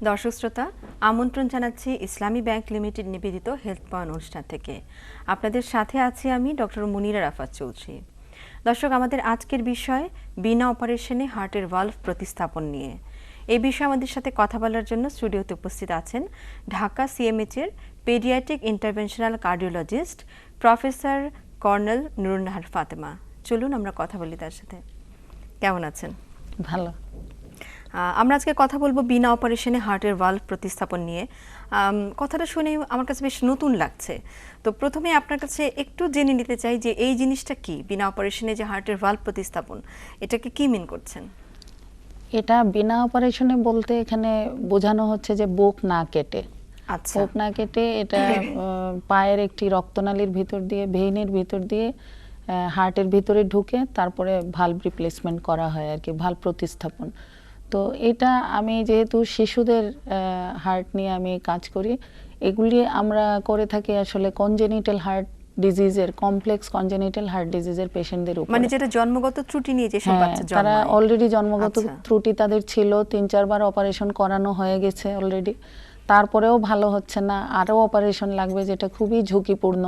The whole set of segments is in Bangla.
দর্শক শ্রোতা, আমন্ত্রণ জানাচ্ছি ইসলামী ব্যাংক লিমিটেড নিবেদিত হেলথ পয়েন্ট অনুষ্ঠান থেকে। আপনাদের সাথে আছি আমি ডক্টর মুনিরা রাফাত চৌধুরী। দর্শক, আমাদের আজকের বিষয় বিনা অপারেশনে হার্টের ভালভ প্রতিস্থাপন নিয়ে। এই বিষয়ে আমাদের সাথে কথা বলার জন্য স্টুডিওতে উপস্থিত আছেন ঢাকা সিএমএইচ-এর paediatric interventional cardiologist professor colonel Nurunnahar Fatema. চলুন আমরা কথা বলি তার সাথে। কেমন আছেন? ভালো। আমরা আজকে কথা বলবো বিনা অপারেশনে হার্টের ভালভ প্রতিস্থাপন নিয়ে। কথাটা শুনে আমার কাছে বেশ নতুন লাগছে। তো প্রথমে আপনার কাছে একটু জেনে নিতে চাই যে এই জিনিসটা কি, বিনা অপারেশনে যে হার্টের ভালভ প্রতিস্থাপন, এটাকে কি মিন করছেন? এটা বিনা অপারেশনে বলতে এখানে বোঝানো হচ্ছে যে বুক না কেটে। আচ্ছা, বুক না কেটে এটা পায়ের একটি রক্তনালীর ভিতর দিয়ে, ভেইনের ভিতর দিয়ে হার্টের ভিতরে ঢুকে তারপরে ভালভ রিপ্লেসমেন্ট করা হয় আর কি, ভালভ প্রতিস্থাপন। তো এটা আমি যেহেতু শিশুদের হার্ট নিয়ে আমি কাজ করি, এগুলি আমরা করে থাকি আসলে কনজেনিটাল হার্ট ডিজিজের, কমপ্লেক্স কনজেনিটাল হার্ট ডিজিজের পেশেন্টদের উপর। মানে যেটা জন্মগত ত্রুটি নিয়ে যে সব বাচ্চা জন্মায়, তারা অলরেডি জন্মগত আচ্ছা, ত্রুটি তাদের ছিল, 3-4 বার অপারেশন করানো হয়ে গেছে অলরেডি, তারপরেও ভালো হচ্ছে না, আরও অপারেশন লাগবে যেটা খুবই ঝুঁকিপূর্ণ,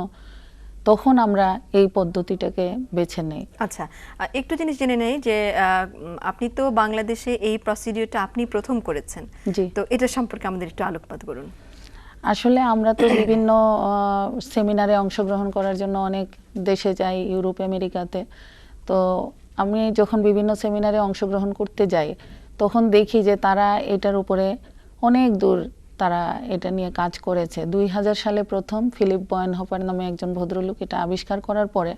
তখন আমরা এই পদ্ধতিটাকে বেছে নেই। আচ্ছা, একটু জিনিস জেনে নেই যে আপনি তো বাংলাদেশে এই প্রসিডিউরটা আপনি প্রথম করেছেন, জি। তো এটা সম্পর্কে আমাদের একটু আলোকপাত করুন। আসলে আমরা তো বিভিন্ন সেমিনারে অংশগ্রহণ করার জন্য অনেক দেশে যাই, ইউরোপ আমেরিকাতে। তো আমি যখন বিভিন্ন সেমিনারে অংশগ্রহণ করতে যাই, তখন দেখি যে তারা এটার উপরে অনেক দূর তারা এটা নিয়ে কাজ করেছে। 2000 সালে প্রথম ফিলিপ বয়েনহফার নামে একজন ভদ্রলোক এটা আবিষ্কার করার পরে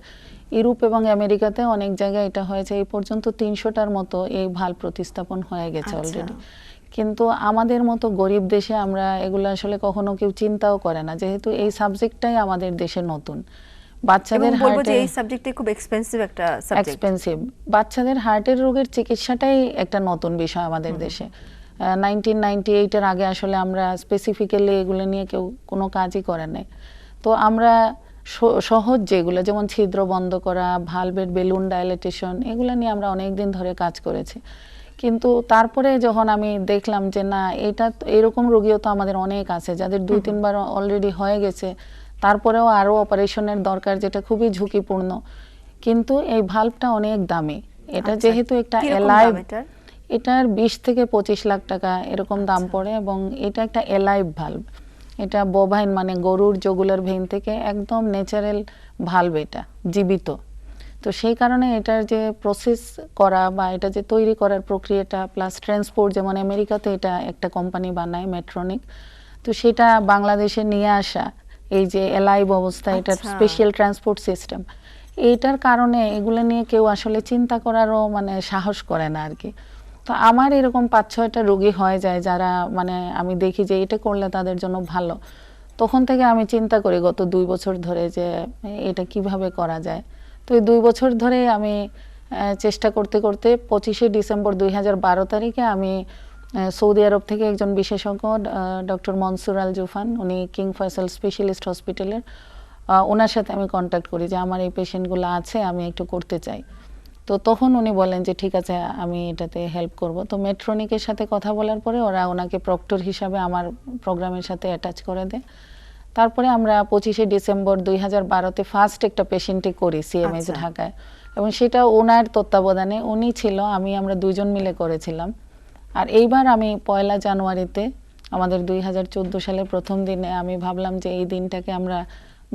ইউরোপ এবং আমেরিকাতে অনেক জায়গায় এটা হয়েছে। এই পর্যন্ত 300টার মতো এই ভালভ প্রতিস্থাপন হয়ে গেছে অলরেডি। কিন্তু আমাদের মতো গরিব দেশে আমরা এগুলো আসলে কখনো কেউ চিন্তাও করে না, যেহেতু এই সাবজেক্টটাই আমাদের দেশে নতুন। বাচ্চাদের হার্টে এই সাবজেক্টে খুব এক্সপেন্সিভ একটা সাবজেক্ট, এক্সপেন্সিভ। বাচ্চাদের হার্টের রোগের চিকিৎসাটাই একটা নতুন বিষয় আমাদের দেশে। 1998 এর আগে আসলে আমরা স্পেসিফিক্যালি এগুলো নিয়ে কেউ কোনো কাজই করে নাই। তো আমরা সহজ যেগুলো, যেমন ছিদ্র বন্ধ করা, ভালভের বেলুন ডাইলেটেশন, এগুলো নিয়ে আমরা অনেক দিন ধরে কাজ করেছি। কিন্তু তারপরে যখন আমি দেখলাম যে না, এটা এরকম রোগীও তো আমাদের অনেক আছে যাদের 2-3 বার অলরেডি হয়ে গেছে, তারপরেও আরও অপারেশনের দরকার, যেটা খুবই ঝুঁকিপূর্ণ। কিন্তু এই ভালভটা অনেক দামি। এটা যেহেতু একটা এলাইভ, এটার 20 থেকে 25 লাখ টাকা এরকম দাম পড়ে, এবং এটা একটা এলাইভ ভালভ। এটা বোভাইন মানে গরুর জগুলার ভেইন থেকে একদম ন্যাচারাল ভালভ, এটা জীবিত। তো সেই কারণে এটার যে প্রসেস করা বা এটা যে তৈরি করার প্রক্রিয়াটা, প্লাস ট্রান্সপোর্ট, যেমন আমেরিকাতে এটা একটা কোম্পানি বানায় মেট্রনিক, তো সেটা বাংলাদেশে নিয়ে আসা, এই যে এলাইভ অবস্থা, এটার স্পেশাল ট্রান্সপোর্ট সিস্টেম, এইটার কারণে এগুলো নিয়ে কেউ আসলে চিন্তা করারও মানে সাহস করে না আর কি। তো আমার এরকম 5-6টা রোগী হয়ে যায় যারা মানে আমি দেখি যে এটা করলে তাদের জন্য ভালো। তখন থেকে আমি চিন্তা করি গত 2 বছর ধরে যে এটা কিভাবে করা যায়। তো এই 2 বছর ধরে আমি চেষ্টা করতে করতে 25শে ডিসেম্বর 2012 তারিখে আমি সৌদি আরব থেকে একজন বিশেষজ্ঞ ডক্টর মনসুর আল জুফান, উনি কিং ফয়সাল স্পেশালিস্ট হসপিটালের, ওনার সাথে আমি কন্ট্যাক্ট করি যে আমার এই পেশেন্টগুলো আছে, আমি একটু করতে চাই। তো তখন উনি বলেন যে ঠিক আছে, আমি এটাতে হেল্প করব। তো মেট্রনিকের সাথে কথা বলার পরে ওরা ওনাকে প্রক্টর হিসাবে আমার প্রোগ্রামের সাথে অ্যাটাচ করে দেয়। তারপরে আমরা 25শে ডিসেম্বর 2012-তে ফার্স্ট একটা পেশেন্টে করি সিএমএইচ ঢাকায়, এবং সেটা ওনার তত্ত্বাবধানে উনি ছিল, আমরা 2 জন মিলে করেছিলাম। আর এইবার আমি 1 জানুয়ারিতে আমাদের 2014 সালের প্রথম দিনে আমি ভাবলাম যে এই দিনটাকে আমরা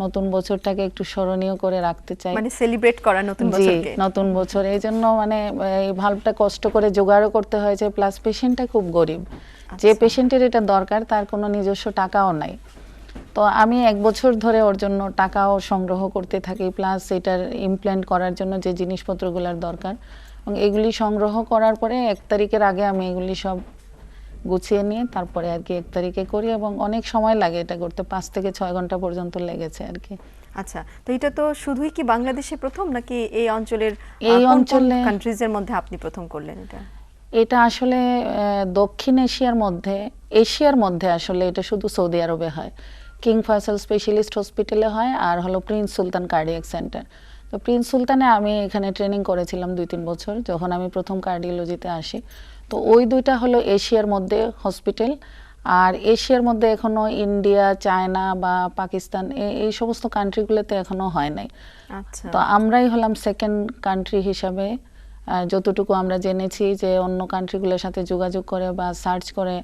নতুন বছরটাকে একটু স্মরণীয় করে রাখতে চাই, মানে সেলিব্রেট করা নতুন বছরকে। নতুন বছর, এই জন্য মানে এই ভালভটা কষ্ট করে জোগাড়ও করতে হয়েছে, প্লাস পেশেন্টটা খুব গরিব। যে পেশেন্টের এটা দরকার তার কোনো নিজস্ব টাকাও নাই। তো আমি 1 বছর ধরে ওর জন্য টাকাও সংগ্রহ করতে থাকি, প্লাস এটার ইমপ্ল্যান্ট করার জন্য যে জিনিসপত্রগুলোর দরকার, এবং এগুলি সংগ্রহ করার পরে 1 তারিখের আগে আমি এগুলি সব গুছিয়ে নিয়ে তারপরে আর কি 1 তারিখে করি, এবং অনেক সময় লাগে এটা করতে, 5 থেকে 6 ঘন্টা পর্যন্ত লেগেছে আর কি। আচ্ছা, তো এটা তো শুধুই কি বাংলাদেশে প্রথম, নাকি এই অঞ্চলের কান্ট্রিজের মধ্যে আপনি প্রথম করলেন এটা? এটা আসলে দক্ষিণ এশিয়ার মধ্যে, এশিয়ার মধ্যে আসলে এটা শুধু সৌদি আরবে হয়, কিং ফয়সাল স্পেশালিস্ট হসপিটালে হয়, আর হলো প্রিন্স সুলতান কার্ডিয়াক সেন্টার। তো প্রিন্স সুলতানে আমি এখানে ট্রেনিং করেছিলাম 2-3 বছর যখন আমি প্রথম কার্ডিওলজিতে আসি। তো ওই দুইটা হলো এশিয়ার মধ্যে হসপিটাল। আর এশিয়ার মধ্যে এখনো ইন্ডিয়া, চায়না বা পাকিস্তান এই সমস্ত কান্ট্রিগুলোতে এখনো হয় নাই। আচ্ছা, তো আমরাই হলাম সেকেন্ড কান্ট্রি হিসাবে, যতটুকু আমরা জেনেছি যে অন্য কান্ট্রিগুলোর সাথে যোগাযোগ করে বা সার্চ করে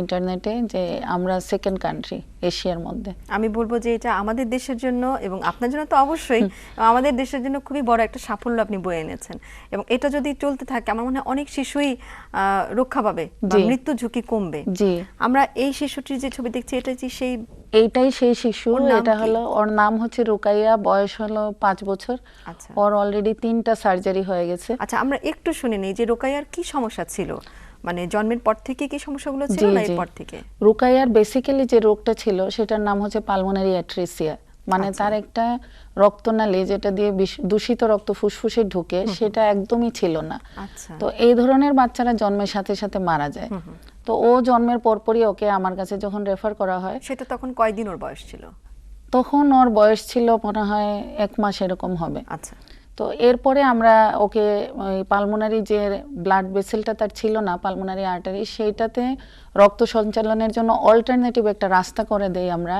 ইন্টারনেটে, যে আমরা সেকেন্ড কান্ট্রি এশিয়ার মধ্যে। আমি বলবো যে এটা আমাদের দেশের জন্য এবং আপনার জন্য তো অবশ্যই, আমাদের দেশের জন্য খুবই বড় একটা সাফল্য আপনি বয়ে এনেছেন। এবং এটা যদি চলতে থাকে আমার মনে হয় অনেক শিশুই রক্ষা পাবে বা জি। মৃত্যু ঝুঁকি কমবে। জি, আমরা এই শিশুটির যে ছবি দেখছি এটা যে সেই এইটাই সেই শিশু। ওর নাম এটা কি? হলো, ওর নাম হচ্ছে রুকাইয়া, বয়স হলো 5 বছর। আচ্ছা ওর অলরেডি 3টা সার্জারি হয়ে গেছে। আচ্ছা, আমরা একটু শুনে নিই যে রোকাইয়ার কি সমস্যা ছিল, মানে জন্মের পর থেকে কি সমস্যাগুলো ছিল জি, না জি। এরপর থেকে? রুকাইয়ার বেসিক্যালি যে রোগটা ছিল সেটার নাম হচ্ছে পালমোনারি অ্যাট্রেসিয়া, মানে আচ্ছা। তার একটা রক্তনালী যেটা দিয়ে দূষিত রক্ত ফুসফুসে ঢুকে সেটা একদমই ছিল না। আচ্ছা তো এই ধরনের বাচ্চারা জন্মের সাথে সাথে মারা যায়। তো ও জন্মের পরপরই ওকে আমার কাছে যখন রেফার করা হয়, সেটা তখন কয়দিন ওর বয়স ছিল? তখন ওর বয়স ছিল মনে হয় 1 মাস এরকম হবে। আচ্ছা তো এরপরে আমরা ওকে পালমোনারি যে ব্লাড ভেসেলটা তার ছিল না, পালমোনারি আর্টারি, সেইটাতে রক্ত সঞ্চালনের জন্য অল্টারনেটিভ একটা রাস্তা করে দেই আমরা,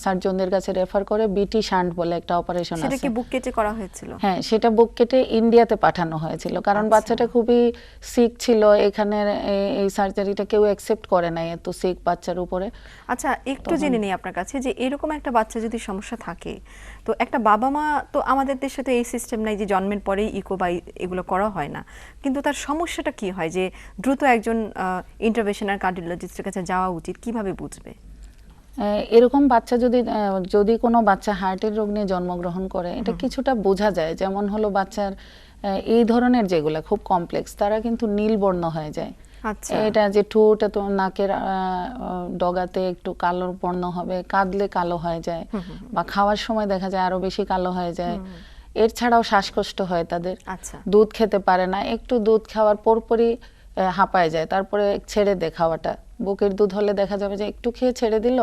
সার্জনদের কাছে রেফার করে বিটি শান্ট বলে একটা অপারেশন সেটা আছে। কি বুক কেটে করা হয়েছিল? হ্যাঁ, সেটা বুক কেটে ইন্ডিয়াতে পাঠানো হয়েছিল, কারণ আচ্ছা। বাচ্চাটা খুবই সিক ছিল। এখানে এই সার্জারিটা কেউ অ্যাকসেপ্ট করে নাই এত সিক বাচ্চার উপরে। আচ্ছা, একটু জেনে নিই আপনার কাছে যে এরকম একটা বাচ্চা যদি সমস্যা থাকে, তো একটা বাবা মা, তো আমাদের দেশে তো এই সিস্টেম নাই যে জন্মের পরেই ইকো বা এগুলো করা হয় না, কিন্তু তার সমস্যাটা কি হয় যে দ্রুত একজন ইন্টারভেনশনাল কার্ডিওলজিস্টের কাছে যাওয়া উচিত, কিভাবে বুঝবে? এরকম বাচ্চা যদি কোনো বাচ্চা হার্টের রোগ নিয়ে জন্মগ্রহণ করে, এটা কিছুটা বোঝা যায়। যেমন হলো বাচ্চার এই ধরনের যেগুলো খুব কমপ্লেক্স, তারা কিন্তু নীলবর্ণ হয়ে যায়। আচ্ছা এটা যে ঠোঁট তো নাকের ডগাতে একটু কালো বর্ণ হবে, কাঁদলে কালো হয়ে যায়, বা খাওয়ার সময় দেখা যায় আরো বেশি কালো হয়ে যায়। এর ছাড়াও শ্বাসকষ্ট হয় তাদের, আচ্ছা দুধ খেতে পারে না, একটু দুধ খাওয়ার পরপরই হাঁপায় যায়, তারপরে ছেড়ে দে খাওয়াটা। বুকের দুধ হলে দেখা যাবে যে একটু খেয়ে ছেড়ে দিল,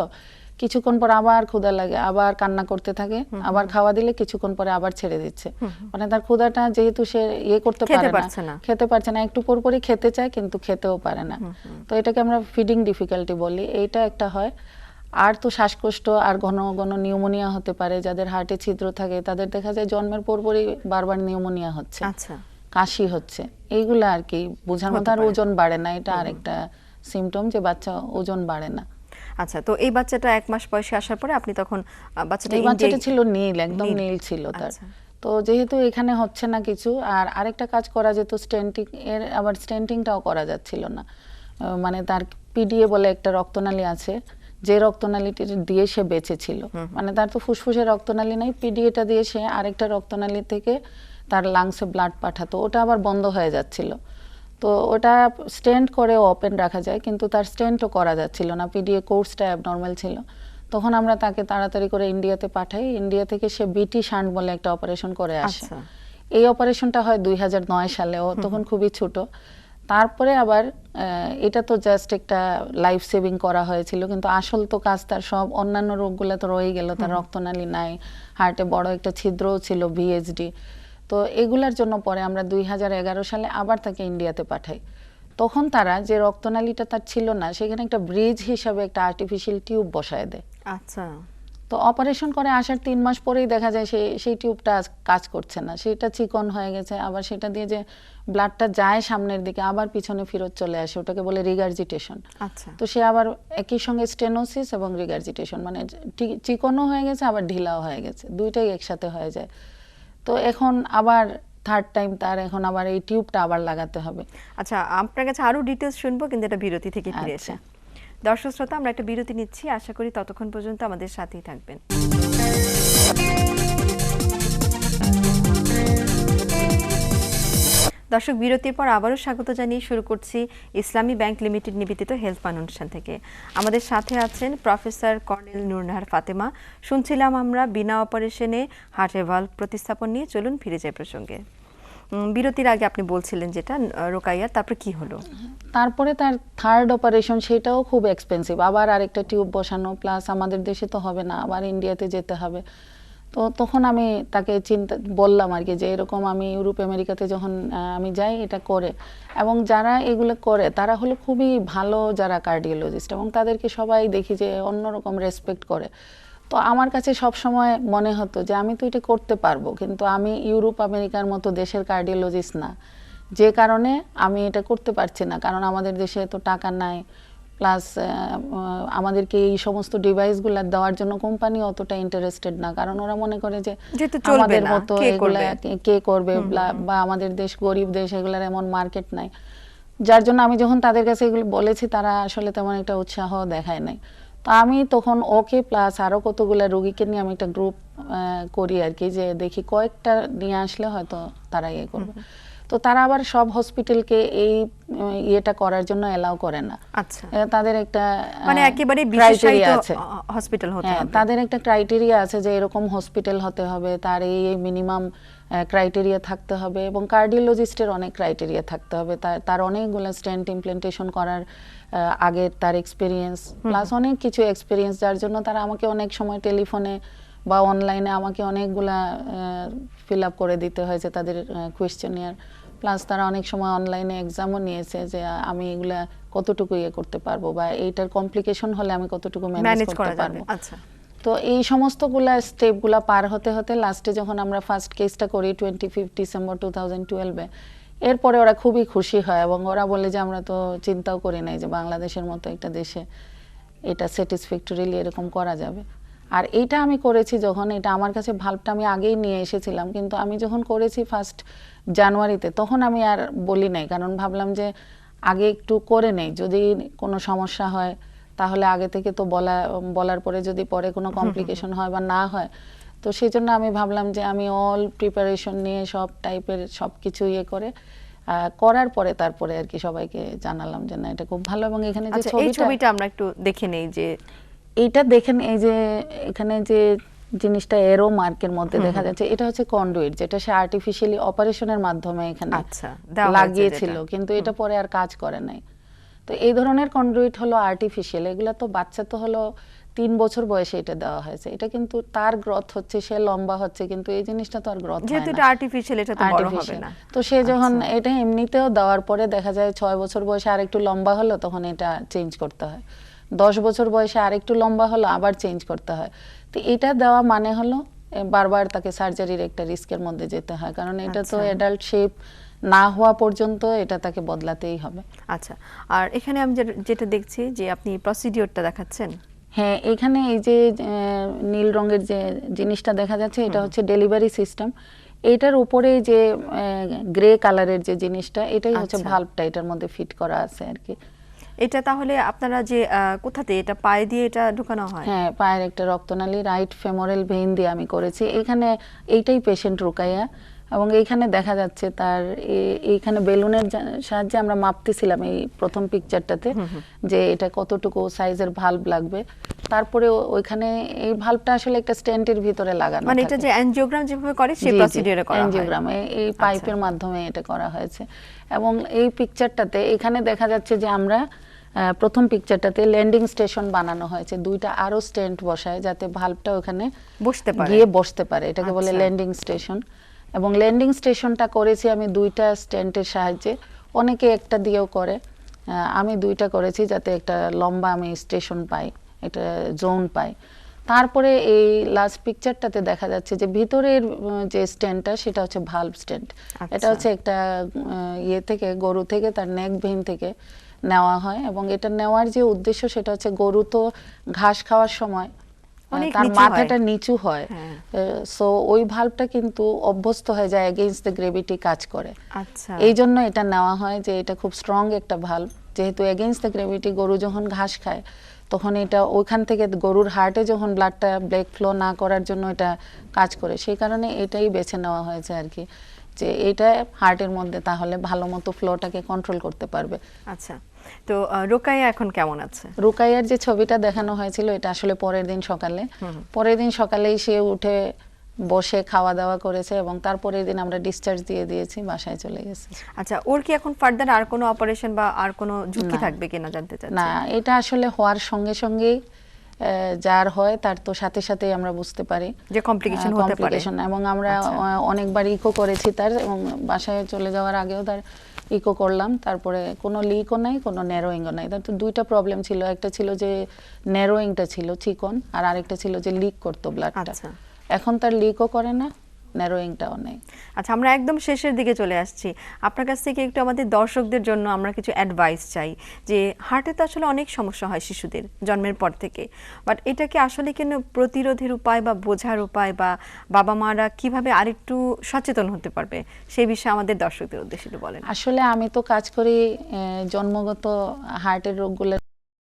কিছুক্ষণ পর আবার ক্ষুধা লাগে, আবার কান্না করতে থাকে, আবার খাওয়া দিলে কিছুক্ষণ পরে আবার ছেড়ে দিচ্ছে। মানে তার ক্ষুধাটা যেহেতু সে করতে খেতে পারে পারছে না। খেতে পারছে না, একটু পরপরই খেতে চায় কিন্তু খেতেও পারে না। তো এটাকে আমরা ফিডিং ডিফিকাল্টি বলি, এইটা একটা হয়। আর তো শ্বাসকষ্ট আর ঘন ঘন নিউমোনিয়া হতে পারে। যাদের হার্টে ছিদ্র থাকে তাদের দেখা যায় জন্মের পরপরই বারবার নিউমোনিয়া হচ্ছে, আচ্ছা কাশি হচ্ছে, এইগুলা আর কি বোঝার মতো। আর পারে। ওজন বাড়ে না, এটা আরেকটা সিমটম যে বাচ্চা ওজন বাড়ে না। আচ্ছা, তো এই বাচ্চাটা 1 মাস বয়সে আসার পরে আপনি তখন বাচ্চাটা এই বাচ্চাটা ইন্ডিয়ায় ছিল নীল, একদম নীল। নীল ছিল তার। আচ্ছা তো যেহেতু এখানে হচ্ছে না কিছু, আর আরেকটা কাজ করা যেত স্টেন্টিং এর, আবার স্টেন্টিংটাও করা যাচ্ছিল না। মানে তার পিডিএ বলে একটা রক্তনালী আছে, যে রক্তনালীটি দিয়ে সে বেঁচে ছিল। মানে তার তো ফুসফুসে রক্তনালী নাই, পিডিএটা দিয়ে সে আরেকটা রক্তনালী থেকে তার লাংসে ব্লাড পাঠাতো, ওটা আবার বন্ধ হয়ে যাচ্ছিল। তো ওটা স্টেন্ট করে ওপেন রাখা যায়, কিন্তু তার স্টেন্টও করা যাচ্ছিল না, পিডিএ কোর্সটা অ্যাবনর্মাল ছিল। তখন আমরা তাকে তাড়াতাড়ি করে ইন্ডিয়াতে পাঠাই। ইন্ডিয়া থেকে সে বিটি শান্ট বলে একটা অপারেশন করে আসে। আচ্ছা এই অপারেশনটা হয় 2009 সালে, ও তখন খুবই ছোট। তারপরে আবার এটা তো জাস্ট একটা লাইফ সেভিং করা হয়েছিল, কিন্তু আসল তো কাজ তার সব অন্যান্য রোগগুলো তো রয়ে গেল। তার রক্তনালী নাই, হার্টে বড় একটা ছিদ্রও ছিল, ভিএসডি। তো এগুলার জন্য পরে আমরা 2011 সালে আবার তাকে ইন্ডিয়াতে পাঠাই। তখন তারা যে রক্তনালীটা তার ছিল না, সেখানে একটা ব্রিজ হিসাবে একটা আর্টিফিশিয়াল টিউব বসায় দেয়। আচ্ছা তো অপারেশন করে আসার 3 মাস পরেই দেখা যায় সেই টিউবটা কাজ করছে না, সেটা চিকন হয়ে গেছে। আবার সেটা দিয়ে যে ব্লাডটা যায় সামনের দিকে, আবার পিছনে ফেরত চলে আসে, ওটাকে বলে রিগার্জিটেশন। আচ্ছা তো সে আবার একই সঙ্গে স্টেনোসিস এবং রিগার্জিটেশন, মানে চিকনও হয়ে গেছে আবার ঢিলাও হয়ে গেছে, দুইটাই একসাথে হয়ে যায়। তো এখন আবার থার্ড টাইম তার এখন আবার এই টিউবটা আবার লাগাতে হবে। আচ্ছা, আপনার কাছে আরো ডিটেলস শুনবো, কিন্তু এটা বিরতি থেকে ফিরে এসে। দর্শক শ্রোতা, আমরা একটা বিরতি নিচ্ছি, আশা করি ততক্ষণ পর্যন্ত আমাদের সাথেই থাকবেন। দর্শক, বিরতির পর আবারও স্বাগত জানিয়ে শুরু করছি ইসলামী ব্যাংক লিমিটেড নিবেদিত হেলথ পান অনুষ্ঠান থেকে। আমাদের সাথে আছেন প্রফেসর কর্নেল নূরনাহার ফাতেমা। শুনছিলাম আমরা বিনা অপারেশনে হার্টের ভালভ প্রতিস্থাপন নিয়ে। চলুন ফিরে যাই প্রসঙ্গে। বিরতির আগে আপনি বলছিলেন যেটা রোকাইয়া, তারপর কি হলো? তারপরে তার থার্ড অপারেশন, সেটাও খুব এক্সপেন্সিভ, আবার আরেকটা টিউব বসানো, প্লাস আমাদের দেশে তো হবে না, আবার ইন্ডিয়াতে যেতে হবে। তো তখন আমি তাকে বললাম আর কি যে এরকম আমি ইউরোপ আমেরিকাতে যখন আমি যাই এটা করে, এবং যারা এগুলো করে তারা হলো খুবই ভালো যারা কার্ডিওলজিস্ট, এবং তাদেরকে সবাই দেখি যে অন্যরকম রেসপেক্ট করে। তো আমার কাছে সব সময় মনে হতো যে আমি তো এটা করতে পারবো, কিন্তু আমি ইউরোপ আমেরিকার মতো দেশের কার্ডিওলজিস্ট না, যে কারণে আমি এটা করতে পারছি না, কারণ আমাদের দেশে তো টাকা নাই, প্লাস আমাদেরকে এই সমস্ত ডিভাইসগুলো দেওয়ার জন্য কোম্পানি অতটা ইন্টারেস্টেড না, কারণ ওরা মনে করে যে আমাদের মতো এগুলা কে করবে, বা আমাদের দেশ গরিব দেশ, এগুলার এমন মার্কেট নাই। যার জন্য আমি যখন তাদের কাছে এগুলো বলেছি তারা আসলে তেমন একটা উৎসাহ দেখায় নাই। তো আমি তখন ওকে প্লাস আরো কতগুলা রোগীকে নিয়ে আমি একটা গ্রুপ করি আর কি, যে দেখি কয়েকটা নিয়ে আসলে হয়তো তারা ইয়ে করবে। তো তারা আবার সব হসপিটালকে এই ইয়েটা করার জন্য এলাও করে না। আচ্ছা, তাদের একটা মানে একেবারে বিশেষায়িত হসপিটাল হতে হবে, তাদের একটা ক্রাইটেরিয়া আছে যে এরকম হসপিটাল হতে হবে, তার এই মিনিমাম ক্রাইটেরিয়া থাকতে হবে, এবং কার্ডিওলজিস্টের অনেক ক্রাইটেরিয়া থাকতে হবে, তার অনেকগুলো স্টেন্ট ইমপ্ল্যান্টেশন করার আগে তার এক্সপিরিয়েন্স প্লাস অনেক কিছু এক্সপিরিয়েন্স, যার জন্য তারা আমাকে অনেক সময় টেলিফোনে বা অনলাইনে আমাকে অনেকগুলা ফিল আপ করে দিতে হয়েছে তাদের কোয়েশ্চেনিয়ার, প্লাস তারা অনেক সময় অনলাইনে এক্সামও নিয়েছে যে আমি এগুলা কতটুকু ইয়ে করতে পারবো, বা এইটার কমপ্লিকেশন হলে আমি কতটুকু ম্যানেজ করতে পারবো। আচ্ছা, তো এই সমস্তগুলা স্টেপগুলা পার হতে হতে লাস্টে যখন আমরা ফার্স্ট কেসটা করি 25 ডিসেম্বর 2012-এ, এরপরে ওরা খুবই খুশি হয়, এবং ওরা বলে যে আমরা তো চিন্তাও করি নাই যে বাংলাদেশের মতো একটা দেশে এটা স্যাটিসফ্যাক্টরিলি এরকম করা যাবে। আর এইটা আমি করেছি যখন, এটা আমার কাছে ভাল্বটা আমি আগেই নিয়ে এসেছিলাম, কিন্তু আমি যখন করেছি ফার্স্ট জানুয়ারিতে, তখন আমি আর বলি নাই, কারণ ভাবলাম যে আগে একটু করে নেই, যদি কোনো সমস্যা হয় তাহলে আগে থেকে তো বলার পরে যদি পরে কোনো কমপ্লিকেশন হয় বা না হয়, তো সেই জন্য আমি ভাবলাম যে আমি অল প্রিপারেশন নিয়ে সব টাইপের সব কিছু ইয়ে করে করার পরে তারপরে আর কি সবাইকে জানালাম যে না এটা খুব ভালো। এবং এখানে যে ছবিটা আমরা একটু দেখে নেই, যে এইটা দেখেন, এই যে এখানে যে জিনিসটা এরো মার্কের মধ্যে দেখা যাচ্ছে, এটা হচ্ছে কন্ডুইট, যেটা সে আর্টিফিশিয়ালি অপারেশনের মাধ্যমে এখানে লাগিয়েছিল, কিন্তু এটা পরে আর কাজ করে নাই। তো এই ধরনের কন্ডুইট হলো আর্টিফিশিয়াল, এগুলা তো বাচ্চা তো হলো 3 বছর বয়সে এটা দেওয়া হয়েছে, এটা কিন্তু তার গ্রোথ হচ্ছে, সে লম্বা হচ্ছে, কিন্তু এই জিনিসটা তো আর গ্রোথ হয় না, যেহেতু এটা আর্টিফিশিয়াল, এটা তো বড় হবে না। তো সে যখন এটা এমনিতেও দেওয়ার পরে দেখা যায় 6 বছর বয়সে আরেকটু লম্বা হলো, তখন এটা চেঞ্জ করতে হয়, 10 বছর বয়সে আরেকটু লম্বা হলো আবার চেঞ্জ করতে হয়। তো এটা দেওয়া মানে হলো বারবার তাকে সার্জারির একটা রিস্কের মধ্যে যেতে হয়, কারণ এটা তো অ্যাডাল্ট শেপ না হওয়া পর্যন্ত এটা তাকে বদলাতেই হবে। আচ্ছা, আর এখানে আমি যেটা দেখছি যে আপনি প্রসিডিওরটা দেখাচ্ছেন। হ্যাঁ, এখানে এই যে নীল রঙের যে জিনিসটা দেখা যাচ্ছে, এটা হচ্ছে ডেলিভারি সিস্টেম। এটার উপরে যে গ্রে কালারের যে জিনিসটা, এটাই হচ্ছে ভালভটা, এটার মধ্যে ফিট করা আছে আর কি। এটা তাহলে আপনারা যে কোথাতে এটা পায়ে দিয়ে এটা ঢোকানো হয়? হ্যাঁ, পায়ের একটা রক্তনালী, রাইট ফেমোরাল ভেইন দিয়ে আমি করেছি। এখানে এইটাই পেশেন্ট রুকাইয়া, এবং এইখানে দেখা যাচ্ছে তার এইখানে বেলুনের সাহায্যে আমরা মাপতেছিলাম এই প্রথম পিকচারটাতে যে এটা কতটুকু সাইজের ভালভ লাগবে। তারপরে ওইখানে এই ভালভটা আসলে একটা স্টেন্টের ভিতরে লাগানো, মানে এটা যে অ্যানজিওগ্রাম যেভাবে করে সেই প্রসিডিউরে করা হয়, অ্যানজিওগ্রাম এই পাইপের মাধ্যমে এটা করা হয়েছে। এবং এই পিকচারটাতে এখানে দেখা যাচ্ছে যে আমরা প্রথম পিকচারটাতে ল্যান্ডিং স্টেশন বানানো হয়েছে, 2টা আরো স্টেন্ট বসায় যাতে ভালভটা ওখানে গিয়ে বসতে পারে, এটাকে বলে ল্যান্ডিং স্টেশন। এবং ল্যান্ডিং স্টেশনটা করেছি আমি 2টা স্টেন্টের সাহায্যে, অনেকে একটা দিয়েও করে, আমি 2টা করেছি যাতে একটা লম্বা আমি স্টেশন পাই, একটা জোন পাই। তারপরে এই লাস্ট পিকচারটাতে দেখা যাচ্ছে যে ভিতরের যে স্টেন্টটা সেটা হচ্ছে ভালভ স্টেন্ট। এটা হচ্ছে একটা ইয়ে থেকে, গরু থেকে, তার নেক ভেইন থেকে নেওয়া হয়, এবং এটা নেওয়ার যে উদ্দেশ্য সেটা হচ্ছে গরু তো ঘাস খাওয়ার সময় তার মাথাটা নিচু হয়, সো ওই ভালভটা কিন্তু অভ্যস্ত হয়ে যায় এগেইনস্ট দ্য গ্রেভিটি কাজ করে। আচ্ছা, এই জন্য এটা নেওয়া হয় যে এটা খুব স্ট্রং একটা ভালভ, যেহেতু এগেইনস্ট দ্য গ্রেভিটি গরু যখন ঘাস খায় তখন এটা ওইখান থেকে গরুর হার্টে যখন ব্লাডটা ব্লাড ফ্লো না করার জন্য এটা কাজ করে, সেই কারণে এটাই বেছে নেওয়া হয়েছে আর কি, যে এটা হার্টের মধ্যে তাহলে ভালো মতো ফ্লোটাকে কন্ট্রোল করতে পারবে। আচ্ছা, তো রুকাইয়া এখন কেমন আছে? রুকাইয়ার যে ছবিটা দেখানো হয়েছিল এটা আসলে পরের দিন সকালেই সে উঠে বসে খাওয়া দাওয়া করেছে, এবং তারপরের দিন আমরা ডিসচার্জ দিয়ে দিয়েছি, বাসায় চলে গেছে। আচ্ছা, ওর কি এখন ফার্দার আর কোনো অপারেশন বা আর কোনো ঝুঁকি থাকবে কিনা জানতে চাচ্ছি। না, এটা আসলে হওয়ার সঙ্গে সঙ্গেই যার হয় তার তো সাথে সাথে আমরা বুঝতে পারি যে কমপ্লিকেশন হতে পারে। কমপ্লিকেশন, এবং আমরা আচ্ছা। অনেকবার ইকো করেছি তার, এবং বাসায় চলে যাওয়ার আগেও তার ইকো করলাম, তারপরে কোনো লিকও নাই, কোনো ন্যারোয়িংও নাই। তার তো দুইটা প্রবলেম ছিল, একটা ছিল যে ন্যারোয়িংটা ছিল চিকন, আর আরেকটা ছিল যে লিক করতো ব্লাডটা। আচ্ছা। এখন তার লিকও করে না, ন্যারোয়িংটাও নেই। আচ্ছা, আমরা একদম শেষের দিকে চলে আসছি। আপনার কাছ থেকে একটু আমাদের দর্শকদের জন্য আমরা কিছু অ্যাডভাইস চাই, যে হার্টে তো আসলে অনেক সমস্যা হয় শিশুদের জন্মের পর থেকে, বাট এটাকে আসলে কেন প্রতিরোধের উপায় বা বোঝার উপায়, বা বাবা মারা কিভাবে আরেকটু সচেতন হতে পারবে, সেই বিষয়ে আমাদের দর্শকদের উদ্দেশ্যে একটু বলেন। আসলে আমি তো কাজ করি জন্মগত হার্টের রোগগুলো